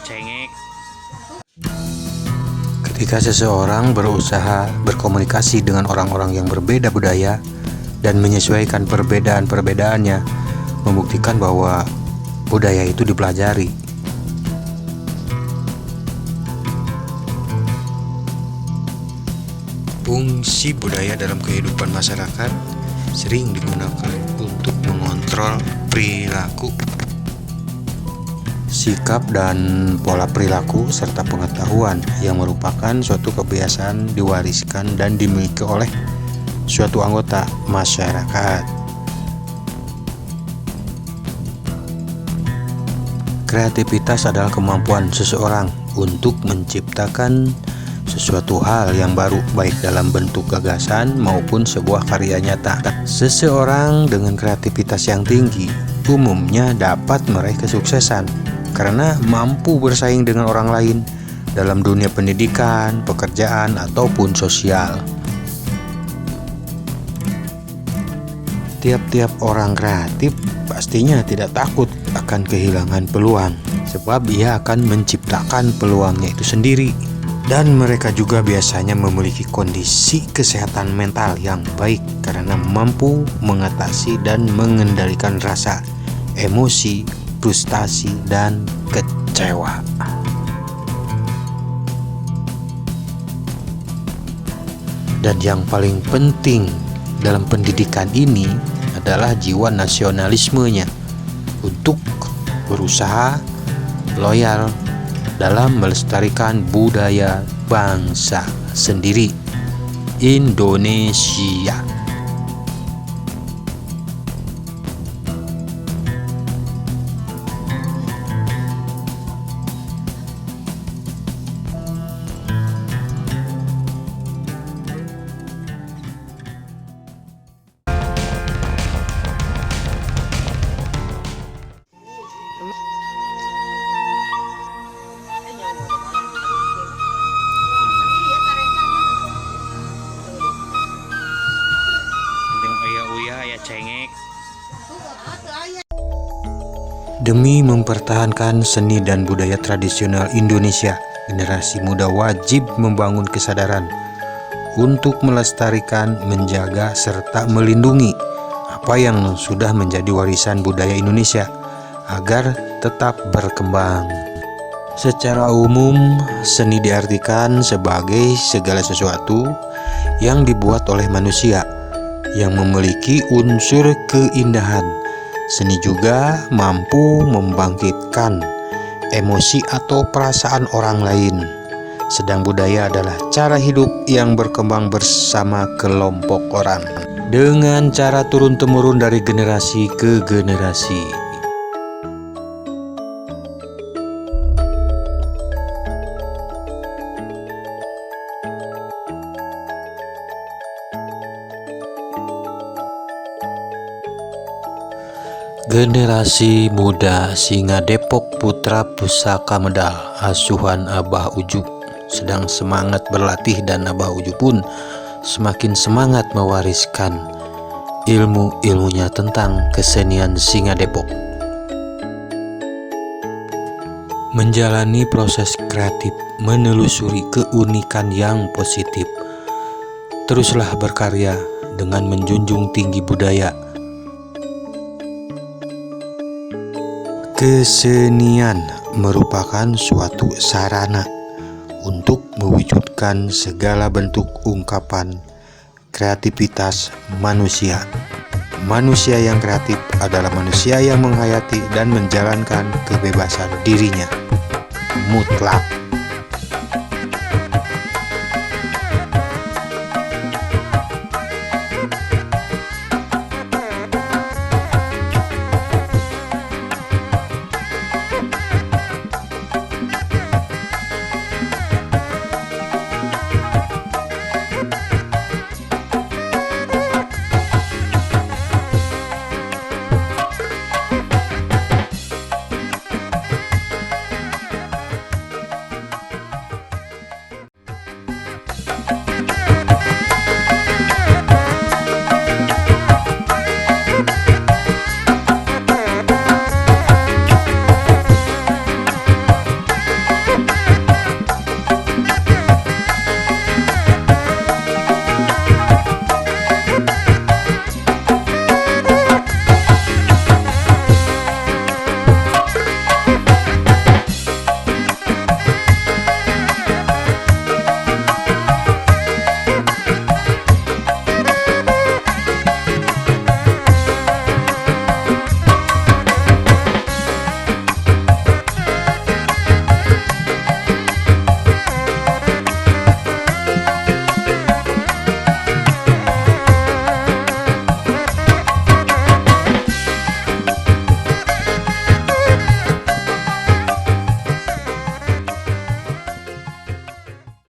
cengek. Ketika seseorang berusaha berkomunikasi dengan orang-orang yang berbeda budaya dan menyesuaikan perbedaan-perbedaannya, membuktikan bahwa budaya itu dipelajari. Fungsi budaya dalam kehidupan masyarakat sering digunakan untuk mengontrol perilaku, sikap dan pola perilaku serta pengetahuan yang merupakan suatu kebiasaan diwariskan dan dimiliki oleh suatu anggota masyarakat. Kreativitas adalah kemampuan seseorang untuk menciptakan sesuatu hal yang baru, baik dalam bentuk gagasan maupun sebuah karya nyata. Seseorang dengan kreativitas yang tinggi umumnya dapat meraih kesuksesan karena mampu bersaing dengan orang lain dalam dunia pendidikan, pekerjaan, ataupun sosial. Tiap-tiap orang kreatif pastinya tidak takut akan kehilangan peluang, sebab ia akan menciptakan peluangnya itu sendiri. Dan mereka juga biasanya memiliki kondisi kesehatan mental yang baik karena mampu mengatasi dan mengendalikan rasa, emosi, frustasi, dan kecewa. Dan yang paling penting dalam pendidikan ini adalah jiwa nasionalismenya untuk berusaha loyal dalam melestarikan budaya bangsa sendiri, Indonesia. Cengek. Demi mempertahankan seni dan budaya tradisional Indonesia, generasi muda wajib membangun kesadaran untuk melestarikan, menjaga, serta melindungi apa yang sudah menjadi warisan budaya Indonesia agar tetap berkembang. Secara umum, seni diartikan sebagai segala sesuatu yang dibuat oleh manusia yang memiliki unsur keindahan. Seni juga mampu membangkitkan emosi atau perasaan orang lain. Sedang budaya adalah cara hidup yang berkembang bersama kelompok orang dengan cara turun-temurun dari generasi ke generasi. Generasi muda Singa Depok Putra Pusaka Medal asuhan Abah Uju sedang semangat berlatih, dan Abah Uju pun semakin semangat mewariskan ilmu-ilmunya tentang kesenian Singa Depok. Menjalani proses kreatif, menelusuri keunikan yang positif. Teruslah berkarya dengan menjunjung tinggi budaya. Kesenian merupakan suatu sarana untuk mewujudkan segala bentuk ungkapan kreativitas manusia. Manusia yang kreatif adalah manusia yang menghayati dan menjalankan kebebasan dirinya mutlak.